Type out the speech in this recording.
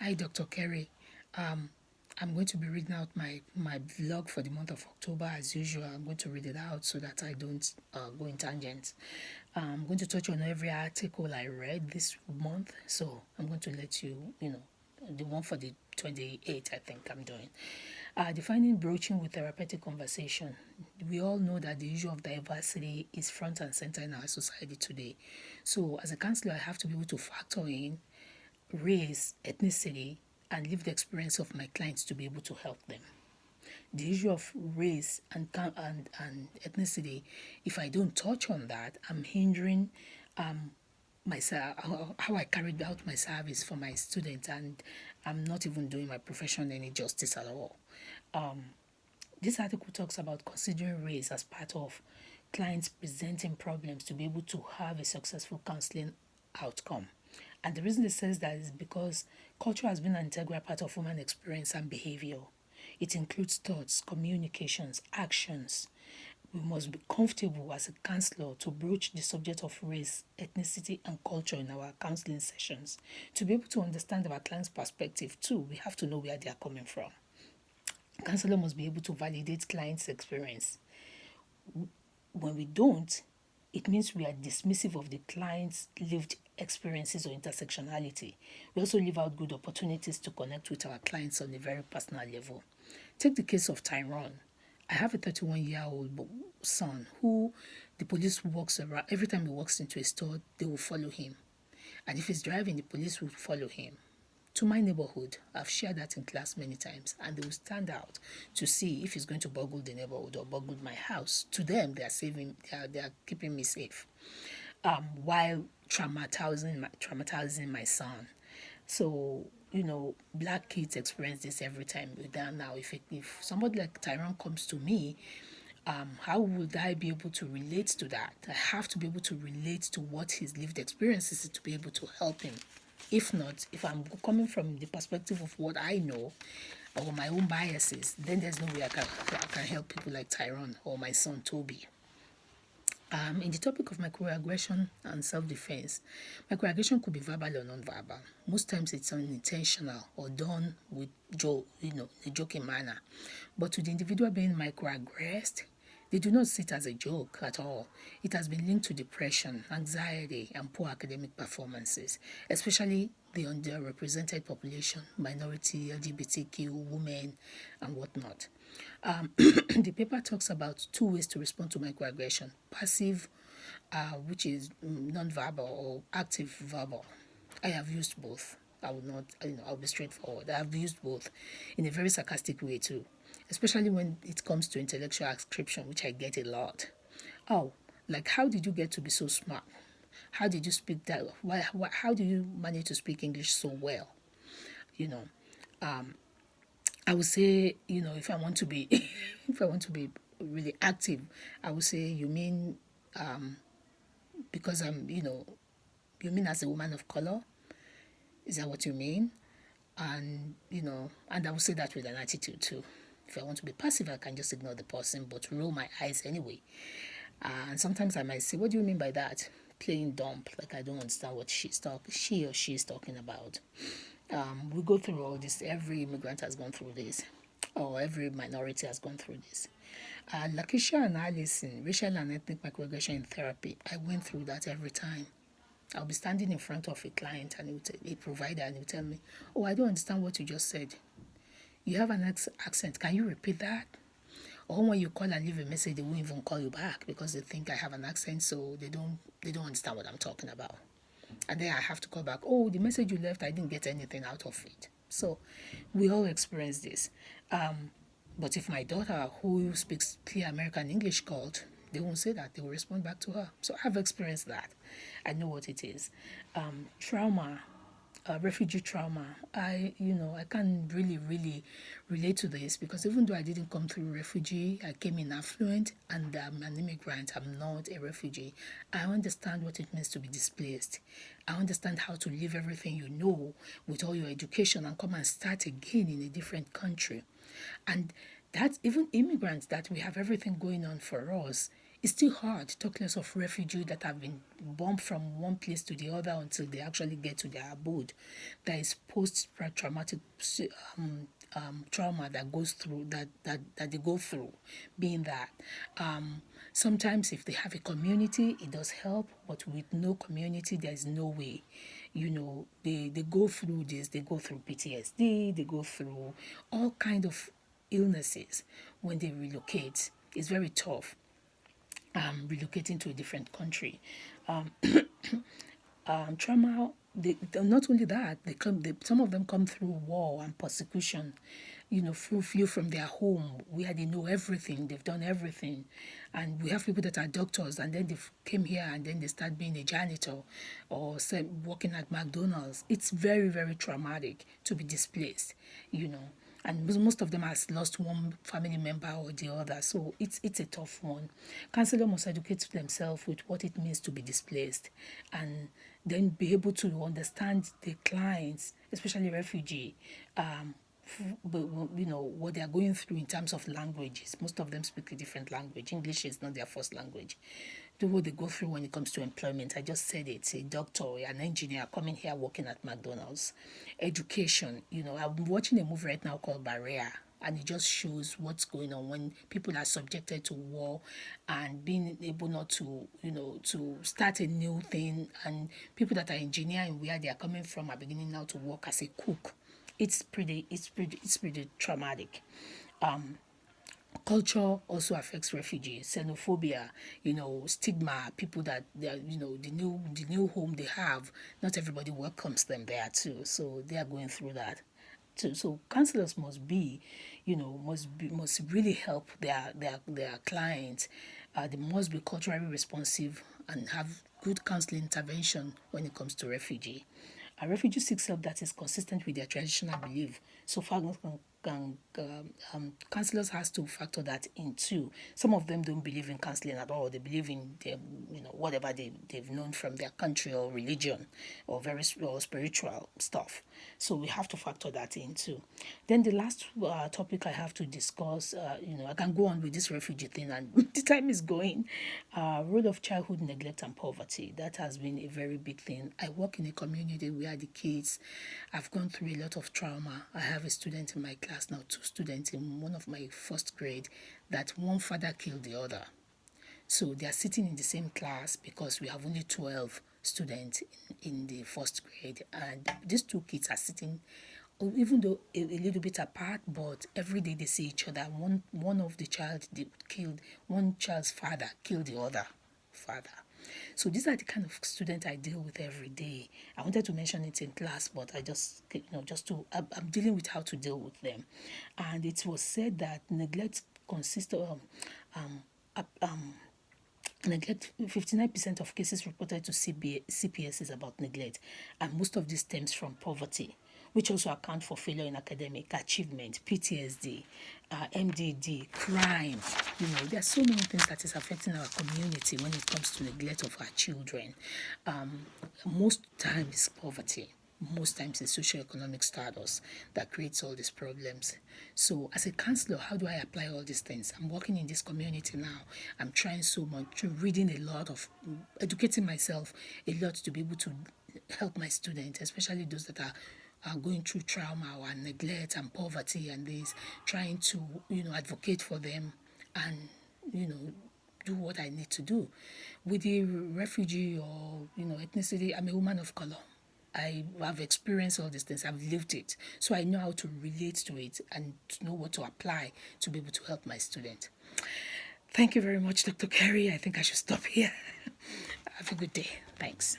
Hi, Dr. Kerry. Um, I'm going to be reading out my vlog for the month of October as usual. I'm going to read it out so that I don't go in tangents. I'm going to touch on every article I read this month. So I'm going to let the one for the 28th, I think I'm doing. Defining broaching with therapeutic conversation. We all know that the issue of diversity is front and center in our society today. So as a counselor, I have to be able to factor in race, ethnicity, and lived experience of my clients to be able to help them. The issue of race and ethnicity, if I don't touch on that, I'm hindering how I carried out my service for my students, and I'm not even doing my profession any justice at all. This article talks about considering race as part of clients presenting problems to be able to have a successful counseling outcome. And the reason it says that is because culture has been an integral part of human experience and behavior. It includes thoughts, communications, actions. We must be comfortable as a counselor to broach the subject of race, ethnicity, and culture in our counseling sessions. To be able to understand our client's perspective, too, we have to know where they are coming from. Counselor must be able to validate client's experience. When we don't, it means we are dismissive of the client's lived experiences or intersectionality. We also leave out good opportunities to connect with our clients on a very personal level. Take the case of Tyrone. I have a 31-year-old son who the police walks around. Every time he walks into a store, they will follow him. And if he's driving, the police will follow him to my neighborhood. I've shared that in class many times, and they will stand out to see if he's going to boggle the neighborhood or boggle my house. To them, they are keeping me safe, while traumatizing my son. So black kids experience this every time. Now, if somebody like Tyrone comes to me, how would I be able to relate to that? I have to be able to relate to what his lived experiences is to be able to help him. If not, if I'm coming from the perspective of what I know or my own biases, then there's no way I can help people like Tyrone or my son Toby. In the topic of microaggression and self-defense, microaggression could be verbal or non-verbal. Most times it's unintentional or done with a joking manner. But to the individual being microaggressed, they do not see it as a joke at all. It has been linked to depression, anxiety, and poor academic performances, especially the underrepresented population, minority, LGBTQ, women, and whatnot. The paper talks about two ways to respond to microaggression: passive, which is non-verbal, or active verbal. I have used both. I will not, I'll be straightforward. I have used both in a very sarcastic way too, especially when it comes to intellectual ascription, which I get a lot. Oh, like, how did you get to be so smart? How did you speak that? How do you manage to speak English so well? You know, I would say, if I want to be, if I want to be really active, I would say, you mean because you mean as a woman of color? Is that what you mean? And I would say that with an attitude too. If I want to be passive, I can just ignore the person, but roll my eyes anyway. And sometimes I might say, "What do you mean by that?" Playing dumb, like I don't understand what she or she is talking about. We go through all this. Every immigrant has gone through this, or every minority has gone through this. Lakeisha and Alice in racial and ethnic microaggression in therapy, I went through that every time. I'll be standing in front of a client and a provider, and he'll tell me, "Oh, I don't understand what you just said. You have an accent. Can you repeat that?" Or when you call and leave a message, they won't even call you back because they think I have an accent, so they don't understand what I'm talking about. And then I have to call back. "Oh, the message you left, I didn't get anything out of it." So we all experience this. But if my daughter, who speaks clear American English, called, they won't say that. They will respond back to her. So I've experienced that. I know what it is. Trauma, refugee trauma. I can really relate to this because even though I didn't come through refugee, I came in affluent, and I'm an immigrant. I'm not a refugee. I understand what it means to be displaced. I understand how to leave everything you know with all your education and come and start again in a different country. And that's even immigrants, that we have everything going on for us. It's still hard, talk less of refugees that have been bumped from one place to the other until they actually get to their abode. That is post-traumatic trauma that goes through that they go through. Being that sometimes if they have a community, it does help, but with no community, there's no way. They go through this, they go through PTSD, they go through all kind of illnesses when they relocate. It's very tough relocating to a different country. Trauma, not only that, some of them come through war and persecution, flew from their home where they know everything, they've done everything. And we have people that are doctors and then they came here and then they start being a janitor or working at McDonald's. It's very, very traumatic to be displaced, and most of them has lost one family member or the other. So it's a tough one. Counselor must educate themselves with what it means to be displaced, and then be able to understand the clients, especially refugee, what they are going through in terms of languages. Most of them speak a different language. English is not their first language. Do what they go through when it comes to employment. I just said it. A doctor, an engineer coming here working at McDonald's. Education. I'm watching a movie right now called Barrier, and it just shows what's going on when people are subjected to war and being able not to, to start a new thing, and people that are engineering where they are coming from are beginning now to work as a cook. It's pretty traumatic. Culture also affects refugees, xenophobia, stigma, people that they are, the new home they have, not everybody welcomes them there too. So they are going through that too. So counselors must really help their clients. They must be culturally responsive and have good counseling intervention when it comes to refugee. A refugee seeks help that is consistent with their traditional belief. So far, counselors has to factor that in too. Some of them don't believe in counseling at all. They believe in whatever they've known from their country or religion or or spiritual stuff. So we have to factor that in too. Then the last topic I have to discuss, I can go on with this refugee thing and the time is going. Role of childhood neglect and poverty. That has been a very big thing. I work in a community where the kids have gone through a lot of trauma. I have a student in my class now, 2 students in one of my first grade, that one father killed the other. So they are sitting in the same class because we have only 12 students in the first grade, and these 2 kids are sitting, even though a little bit apart, but every day they see each other. One of the child they killed, one child's father killed the other father. So these are the kind of students I deal with every day. I wanted to mention it in class, but I just, I'm dealing with how to deal with them. And it was said that neglect consists of, neglect, 59% of cases reported to CPS is about neglect, and most of this stems from poverty, which also account for failure in academic achievement, PTSD, MDD, crime. There are so many things that is affecting our community when it comes to neglect of our children. Most times poverty. Most times it's socioeconomic status that creates all these problems. So as a counselor, how do I apply all these things? I'm working in this community now. I'm trying so much, reading a lot of, educating myself a lot to be able to help my students, especially those that are going through trauma or neglect and poverty, and this, trying to, advocate for them and, do what I need to do. With the refugee or, ethnicity, I'm a woman of color. I have experienced all these things. I've lived it. So I know how to relate to it and to know what to apply to be able to help my student. Thank you very much, Dr. Carey. I think I should stop here. Have a good day. Thanks.